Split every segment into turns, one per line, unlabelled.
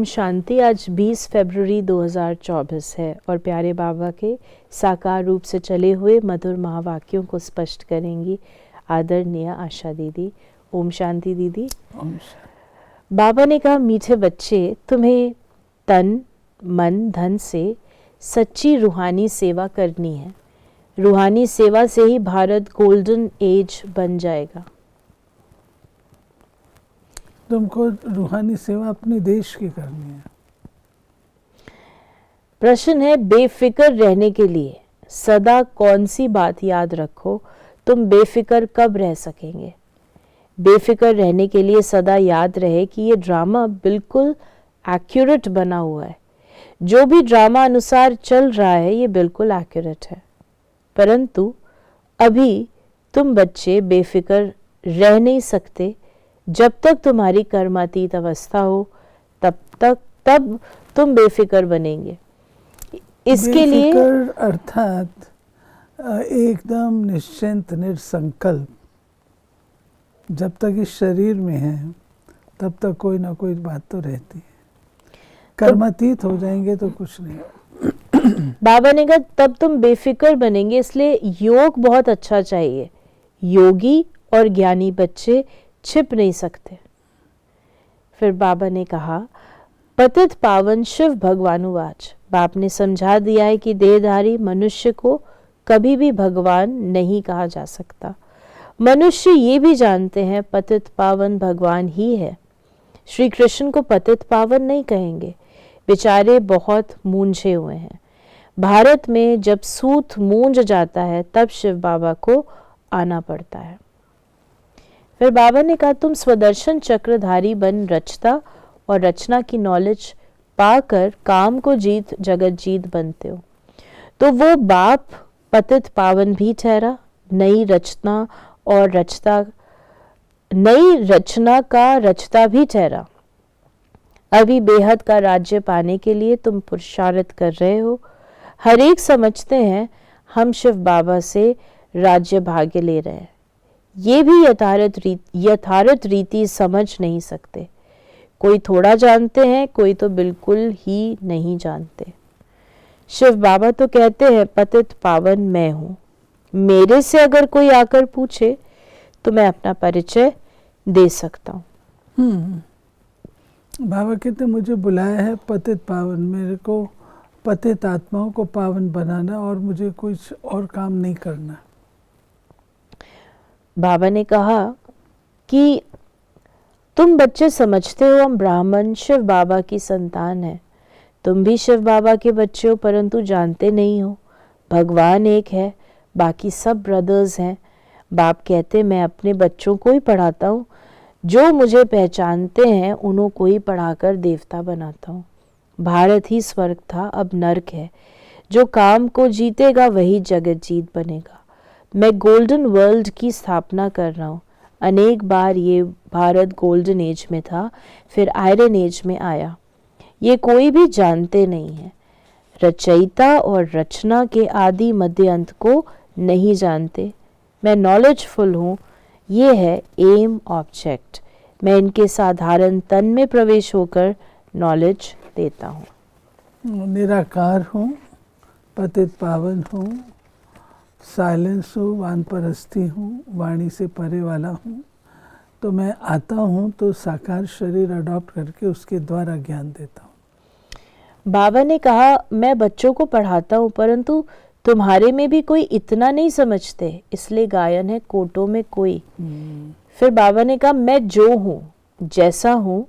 शांति। आज 20 फरवरी 2024 है और प्यारे बाबा के साकार रूप से चले हुए मधुर महावाक्यों को स्पष्ट करेंगी आदरणीय आशा दीदी। ओम शांति दीदी। बाबा ने कहा, मीठे बच्चे, तुम्हें तन मन धन से सच्ची रूहानी सेवा करनी है। रूहानी सेवा से ही भारत गोल्डन एज बन जाएगा।
तुमको रूहानी सेवा अपने देश की करनी है।
प्रश्न है, बेफिक्र रहने के लिए सदा कौन सी बात याद रखो? तुम बेफिक्र कब रह सकेंगे? बेफिक्र रहने के लिए सदा याद रहे कि ये ड्रामा बिल्कुल एक्यूरेट बना हुआ है। जो भी ड्रामा अनुसार चल रहा है ये बिल्कुल एक्यूरेट है, परंतु अभी तुम बच्चे बेफिक्र रह नहीं सकते। जब तक तुम्हारी कर्मातीत अवस्था हो तब तुम बेफिक्र बनेंगे। इसके लिए
अर्थात एकदम निश्चिंत निसंकल्प, जब तक इस शरीर में है तब तक कोई ना कोई बात तो रहती है। कर्मातीत हो जाएंगे तो कुछ नहीं।
बाबा ने कहा तब तुम बेफिक्र बनेंगे, इसलिए योग बहुत अच्छा चाहिए। योगी और ज्ञानी बच्चे छिप नहीं सकते। फिर बाबा ने कहा, पतित पावन शिव भगवानुवाच। बाप ने समझा दिया है कि देहधारी मनुष्य को कभी भी भगवान नहीं कहा जा सकता। मनुष्य ये भी जानते हैं पतित पावन भगवान ही है। श्री कृष्ण को पतित पावन नहीं कहेंगे, बेचारे बहुत मूंझे हुए हैं। भारत में जब सूत मूंझ जाता है तब शिव बाबा को आना पड़ता है। फिर बाबा ने कहा, तुम स्वदर्शन चक्रधारी बन रचता और रचना की नॉलेज पाकर काम को जीत जगत जीत बनते हो। तो वो बाप पतित पावन भी ठहरा, नई रचना का रचता भी ठहरा। अभी बेहद का राज्य पाने के लिए तुम पुरुषार्थ कर रहे हो। हर एक समझते हैं हम शिव बाबा से राज्य भाग्य ले रहे हैं। ये भी यथार्थ रीति समझ नहीं सकते। कोई थोड़ा जानते हैं, कोई तो बिल्कुल ही नहीं जानते। शिव बाबा तो कहते हैं पतित पावन मैं हूँ। मेरे से अगर कोई आकर पूछे तो मैं अपना परिचय दे सकता हूँ।
बाबा कहते मुझे बुलाया है पतित पावन, मेरे को पतित आत्माओं को पावन बनाना और मुझे कुछ और काम नहीं करना।
बाबा ने कहा कि तुम बच्चे समझते हो हम ब्राह्मण शिव बाबा की संतान है। तुम भी शिव बाबा के बच्चे हो, परंतु जानते नहीं हो भगवान एक है, बाकी सब ब्रदर्स हैं। बाप कहते मैं अपने बच्चों को ही पढ़ाता हूँ, जो मुझे पहचानते हैं उन्हों को ही पढ़ाकर देवता बनाता हूँ। भारत ही स्वर्ग था, अब नरक है। जो काम को जीतेगा वही जगत जीत बनेगा। मैं गोल्डन वर्ल्ड की स्थापना कर रहा हूँ। अनेक बार ये भारत गोल्डन एज में था, फिर आयरन एज में आया। ये कोई भी जानते नहीं है। रचयिता और रचना के आदि मध्य अंत को नहीं जानते। मैं नॉलेजफुल हूँ, ये है एम ऑब्जेक्ट। मैं इनके साधारण तन में प्रवेश होकर नॉलेज देता हूँ।
निराकार हूँ, पतित पावन हूँ, साइलेंस हूँ, वानप्रस्थी हूँ, वाणी से परे वाला हूँ। तो मैं आता हूँ तो साकार शरीर अडॉप्ट करके उसके द्वारा ज्ञान देता हूँ।
बाबा ने कहा मैं बच्चों को पढ़ाता हूँ, परंतु तुम्हारे में भी कोई इतना नहीं समझते, इसलिए गायन है कोटों में कोई। फिर बाबा ने कहा मैं जो हूँ जैसा हूँ,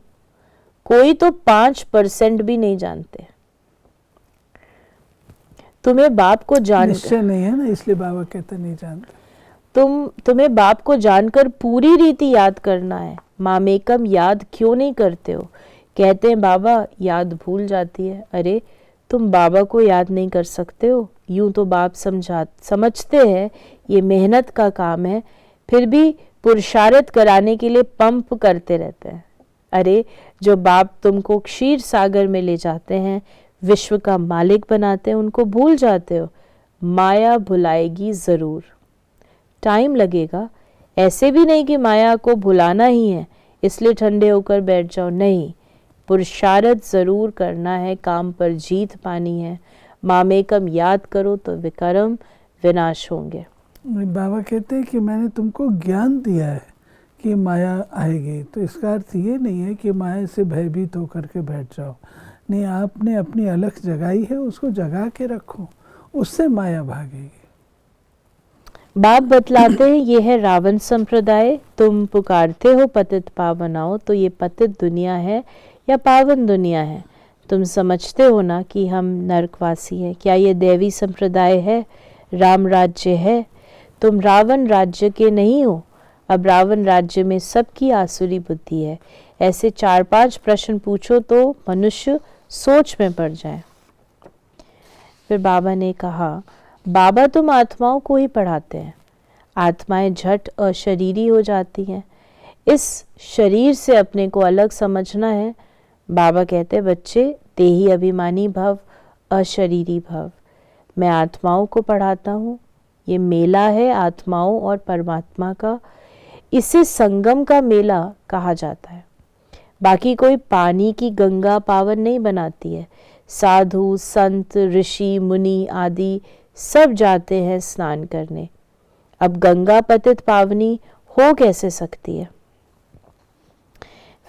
कोई तो 5% भी नहीं जानते। तुम्हें बाप को जान
निश्चय नहीं है ना, इसलिए बाबा कहते नहीं जानते।
तुम्हें बाप को जानकर पूरी रीति याद करना है। मामेकम याद क्यों नहीं करते हो? कहते हैं बाबा याद भूल जाती है। अरे तुम बाबा को याद नहीं कर सकते हो? यूं तो बाप समझते हैं ये मेहनत का काम है, फिर भी पुरुषार्थ कराने के लिए पंप करते रहते हैं। अरे जो बाप तुमको क्षीर सागर में ले जाते हैं, विश्व का मालिक बनाते हैं, उनको भूल जाते हो। माया भुलाएगी जरूर, टाइम लगेगा। ऐसे भी नहीं कि माया को भुलाना ही है इसलिए ठंडे होकर बैठ जाओ, नहीं। पुरुषार्थ जरूर करना है, काम पर जीत पानी है। मामेकम याद करो तो विकर्म विनाश होंगे।
बाबा कहते हैं कि मैंने तुमको ज्ञान दिया है कि माया आएगी, तो इसका अर्थ ये नहीं है कि माया से भयभीत होकर के बैठ जाओ। नहीं, आपने अपनी अलख जगाई है, उसको जगा के रखो, उससे माया भागेगी।
बाप बतलाते हैं ये है रावण संप्रदाय। तुम पुकारते हो पतित पावनाओ, तो ये पतित दुनिया है या पावन दुनिया है? तुम समझते हो ना कि हम नरकवासी हैं। क्या ये देवी संप्रदाय है, राम राज्य है? तुम रावण राज्य के नहीं हो। अब रावण राज्य में सबकी आसुरी बुद्धि है। ऐसे 4-5 प्रश्न पूछो तो मनुष्य सोच में पड़ जाए। फिर बाबा ने कहा, बाबा तुम आत्माओं को ही पढ़ाते हैं। आत्माएं झट अशरीरी हो जाती हैं। इस शरीर से अपने को अलग समझना है। बाबा कहते बच्चे, देही अभिमानी भव, अशरीरी भव। मैं आत्माओं को पढ़ाता हूँ। ये मेला है आत्माओं और परमात्मा का। इसे संगम का मेला कहा जाता है। बाकी कोई पानी की गंगा पावन नहीं बनाती है। साधु संत ऋषि मुनि आदि सब जाते हैं स्नान करने। अब गंगा पतित पावनी हो कैसे सकती है?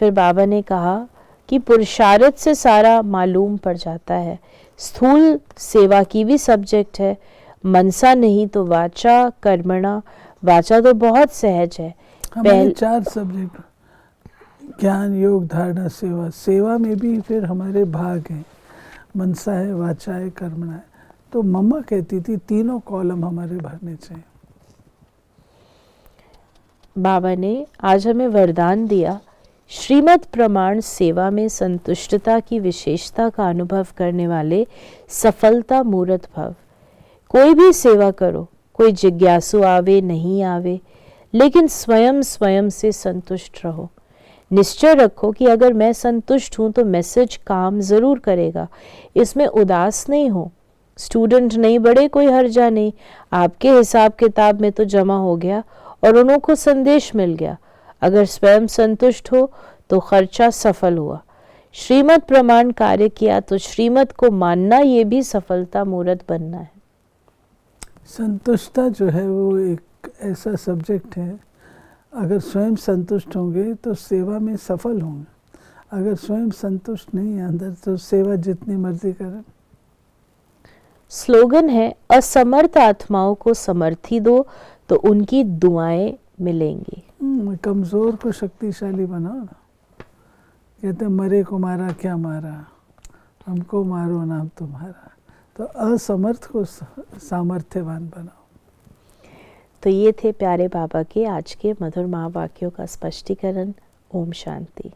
फिर बाबा ने कहा कि पुरुषार्थ से सारा मालूम पड़ जाता है। स्थूल सेवा की भी सब्जेक्ट है। मनसा नहीं तो वाचा, कर्मणा। वाचा तो बहुत सहज है।
हमारे 4 सब्जेक्ट, ज्ञान योग धारणा सेवा। सेवा में भी फिर हमारे भाग हैं, मनसा है, वाचा है, कर्मणा है। तो मम्मा कहती थी 3 कॉलम हमारे भरने चाहिए।
बाबा ने आज हमें वरदान दिया, श्रीमत प्रमाण सेवा में संतुष्टता की विशेषता का अनुभव करने वाले सफलता मूर्त भव। कोई भी सेवा करो, कोई जिज्ञासु आवे नहीं आवे, लेकिन स्वयं स्वयं से संतुष्ट रहो। निश्चय रखो कि अगर मैं संतुष्ट हूं तो मैसेज काम जरूर करेगा। इसमें उदास नहीं हो। स्टूडेंट नहीं बढ़े कोई हर्जा नहीं। आपके हिसाब किताब में तो जमा हो गया और उन्हों को संदेश मिल गया। अगर स्वयं संतुष्ट हो तो खर्चा सफल हुआ। श्रीमत प्रमाण कार्य किया तो श्रीमत को मानना ये भी सफलता मूर्त बनना है।
संतुष्टता जो है वो एक ऐसा सब्जेक्ट है, अगर स्वयं संतुष्ट होंगे तो सेवा में सफल होंगे। अगर स्वयं संतुष्ट नहीं है अंदर, तो सेवा जितनी मर्जी करें।
स्लोगन है, असमर्थ आत्माओं को समर्थी दो तो उनकी दुआएं मिलेंगी।
कमजोर को शक्तिशाली बनाओ ना। कहते हैं मरे को मारा क्या मारा, हमको मारो नाम तुम्हारा। तो असमर्थ को सामर्थ्यवान बनाओ।
तो ये थे प्यारे बाबा के आज के मधुर महावाक्यों का स्पष्टीकरण। ओम शांति।